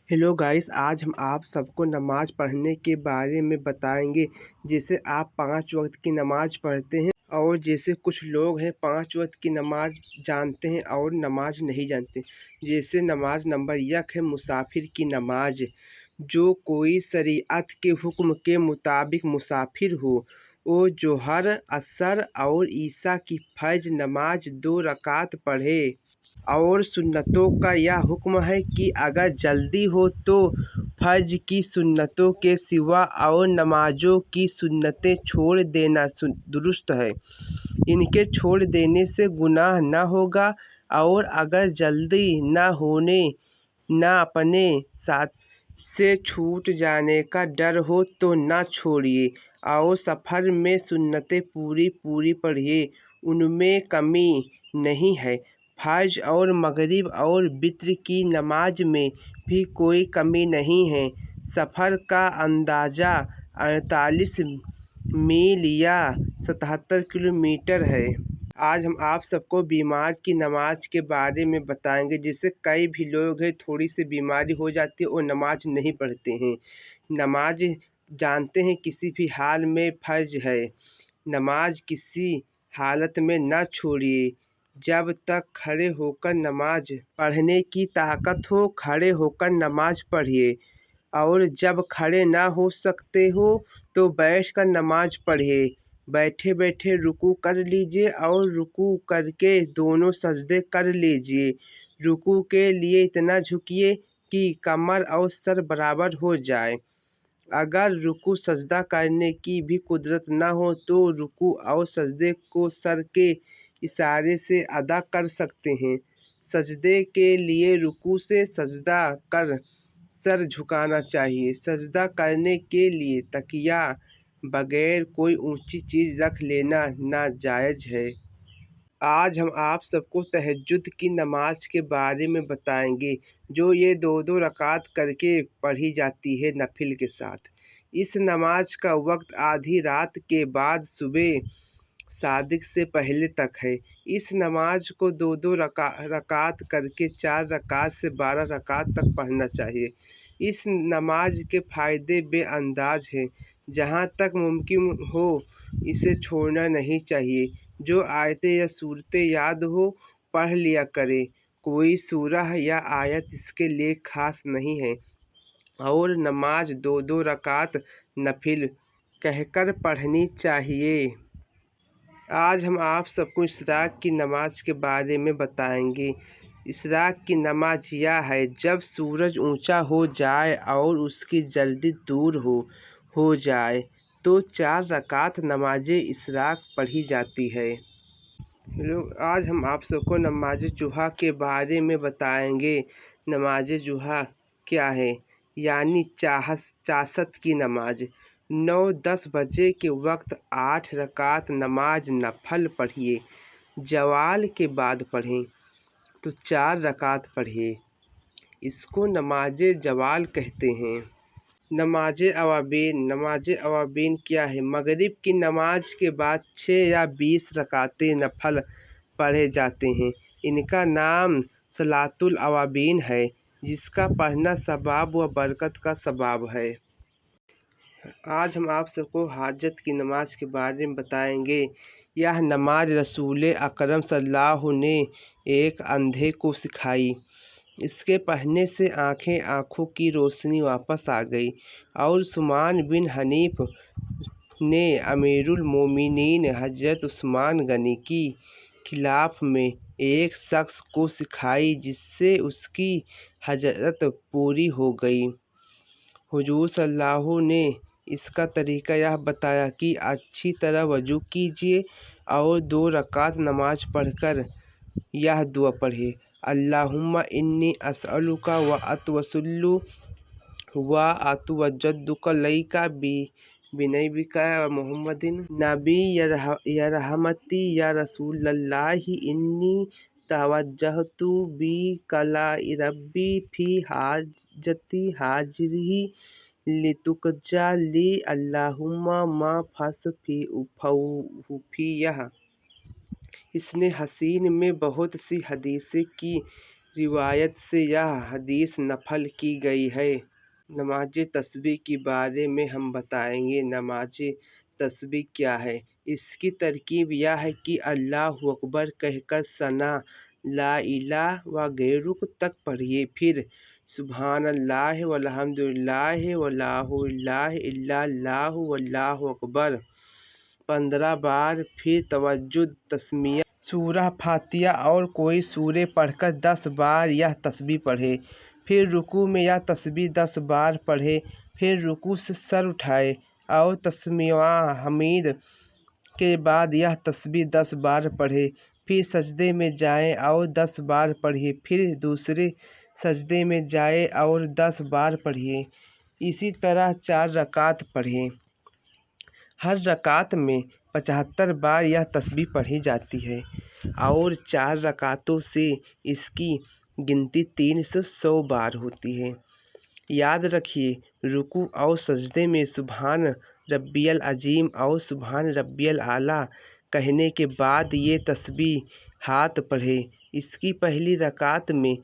Hello guys, आज हम आप सबको नमाज़ पढ़ने के बारे में बताएंगे। जैसे आप 5 वक्त की नमाज़ पढ़ते हैं और जैसे कुछ लोग हैं 5 वक्त की नमाज़ जानते हैं और नमाज़ नहीं जानते। जैसे नमाज़ नंबर 1 है मुसाफिर की नमाज़। जो कोई शरीयत के हुक्म के मुताबिक मुसाफिर हो, वो जोहर, असर और ईशा की फ़र्ज नमाज 2 रकात पढ़े। और सुन्नतों का यह हुक्म है कि अगर जल्दी हो तो फर्ज की सुन्नतों के सिवा और नमाज़ों की सुन्नतें छोड़ देना दुरुस्त है। इनके छोड़ देने से गुनाह न होगा। और अगर जल्दी न होने न अपने साथ से छूट जाने का डर हो तो न छोड़िए। और सफ़र में सुन्नतें पूरी पूरी पढ़िए, उनमें कमी नहीं है। फ़र्ज और मगरिब और वित्र की नमाज में भी कोई कमी नहीं है। सफ़र का अंदाज़ा 48 मील या 77 किलोमीटर है। आज हम आप सबको बीमार की नमाज के बारे में बताएंगे। जैसे कई भी लोग हैं थोड़ी सी बीमारी हो जाती है और नमाज नहीं पढ़ते हैं। नमाज जानते हैं किसी भी हाल में फ़र्ज है। नमाज किसी हालत में न छोड़िए। जब तक खड़े होकर नमाज पढ़ने की ताकत हो, खड़े होकर नमाज पढ़िए। और जब खड़े ना हो सकते हो तो बैठकर नमाज पढ़िए। बैठे बैठे रुकू कर लीजिए और रुकू करके दोनों सजदे कर लीजिए। रुकू के लिए इतना झुकिए कि कमर और सर बराबर हो जाए। अगर रुकू सजदा करने की भी कुदरत ना हो तो रुकू और सजदे को सर के इशारे से अदा कर सकते हैं। सजदे के लिए रुकू से सजदा कर सर झुकाना चाहिए। सजदा करने के लिए तकिया बगैर कोई ऊंची चीज़ रख लेना नाजायज़ है। आज हम आप सबको तहज्जुद की नमाज के बारे में बताएंगे, जो ये 2-2 रकात करके पढ़ी जाती है नफिल के साथ। इस नमाज का वक्त आधी रात के बाद सुबह सादिक से पहले तक है। इस नमाज को 2-2 रकात करके 4 रकात से 12 रकात तक पढ़ना चाहिए। इस नमाज के फ़ायदे बेअंदाज़ हैं। जहाँ तक मुमकिन हो इसे छोड़ना नहीं चाहिए। जो आयतें या सूरतें याद हो पढ़ लिया करें। कोई सूरह या आयत इसके लिए ख़ास नहीं है। और नमाज 2-2 रकात नफिल कहकर पढ़नी चाहिए। आज हम आप सबको इशराक की नमाज के बारे में बताएंगे। इशराक की नमाज यह है जब सूरज ऊंचा हो जाए और उसकी जल्दी दूर हो जाए तो 4 रकात नमाज इशराक पढ़ी जाती है। आज हम आप सबको नमाज जुहा के बारे में बताएंगे। नमाज जुहा क्या है, यानी चासत की नमाज। 9-10 बजे के वक्त 8 रकात नमाज नफल पढ़िए। जवाल के बाद पढ़ें तो 4 रकात पढ़िए। इसको नमाज जवाल कहते हैं। नमाज अवाबीन क्या है? मगरिब की नमाज के बाद 6 या 20 रकातें नफल पढ़े जाते हैं। इनका नाम सलातुल अवाबीन है, जिसका पढ़ना सवाब व बरकत का सबब है। आज हम आप सबको हाजत की नमाज के बारे में बताएंगे। यह नमाज रसूल अकरम सल्लल्लाहु ने एक अंधे को सिखाई। इसके पढ़ने से आँखों की रोशनी वापस आ गई। और सुमान बिन हनीफ ने अमीरुल मोमिनीन हज़रत उस्मान गनी की खिलाफ में एक शख्स को सिखाई, जिससे उसकी हजरत पूरी हो गई। हुजूर सल्लल्लाहु ने इसका तरीका यह बताया कि अच्छी तरह वज़ू कीजिए और 2 रकात नमाज पढ़कर यह दुआ पढ़े, अल्लाहुम्मा इन्नी अस्अलुका व अतवसुल्लु व अतवज्जदुका लैका बिनबिका मोहम्मदिन नबी या रहमती या रसूलल्लाहि इन्नी तवज्जहतु बी कला रब्बी फी हाजती हाजिरी लितुकजा ली अल्लाहुम्मा मा फस फी यह। इसने हसीन में बहुत सी हदीसें की, रिवायत से यह हदीस नक़ल की गई है। नमाज तस्बीह के बारे में हम बताएंगे। नमाज तस्बीह क्या है? इसकी तरकीब यह है कि अल्लाहु अकबर कहकर सना ला इलाहा व गैरुह तक पढ़िए, फिर सुब्हानल्लाह वल्हम्दुलिल्लाह वला इलाहा इल्लल्लाहु वल्लाहु अकबर 15 बार, फिर तवज्जुद तस्मीया सूरह फातिहा और कोई सूरे पढ़कर 10 बार यह तस्बीह पढ़े, फिर रुकू में यह तस्बीह 10 बार पढ़े, फिर रुकू से सर उठाए और तस्मीया हमीद के बाद यह तस्बीह 10 बार पढ़े, फिर सजदे में जाए और 10 बार पढ़िए, फिर दूसरे सजदे में जाए और 10 बार पढ़िए। इसी तरह 4 रकात पढ़ें। हर रकात में 75 बार यह तस्बीह पढ़ी जाती है और 4 रकातों से इसकी गिनती 3 से 100 बार होती है। याद रखिए, रुकू और सजदे में सुभान रब्बियल अजीम और सुभान रब्बियल आला कहने के बाद ये तस्बीह हाथ पढ़े। इसकी पहली रकात में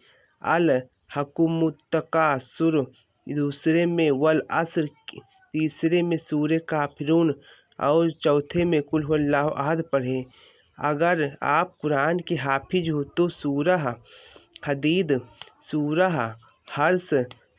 अल हकुमुत्तकासुर, दूसरे में वल असर, तीसरे में सूरे काफिरून और चौथे में कुल हुवल्लाहु अहद पढ़ें। अगर आप कुरान के हाफिज हो तो सूरह हदीद, सूरह हर्ष,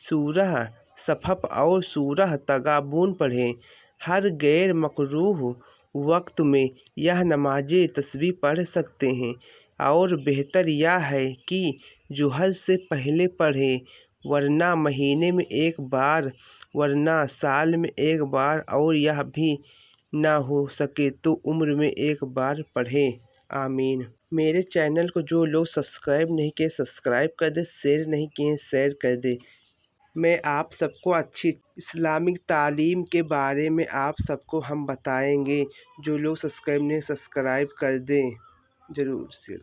सूरह सफ़फ और सूरह तगाबून पढ़ें। हर गैर मकरूह वक्त में यह नमाज तस्बीह पढ़ सकते हैं और बेहतर यह है कि जुहर से पहले पढ़ें, वरना महीने में 1 बार, वरना साल में 1 बार, और यह भी ना हो सके तो उम्र में 1 बार पढ़ें। आमीन। मेरे चैनल को जो लोग सब्सक्राइब नहीं किए सब्सक्राइब कर दे, शेयर नहीं किए शेयर कर दे। मैं आप सबको अच्छी इस्लामिक तालीम के बारे में आप सबको हम बताएंगे। जो लोग सब्सक्राइब नहीं सब्सक्राइब कर दें ज़रूर से।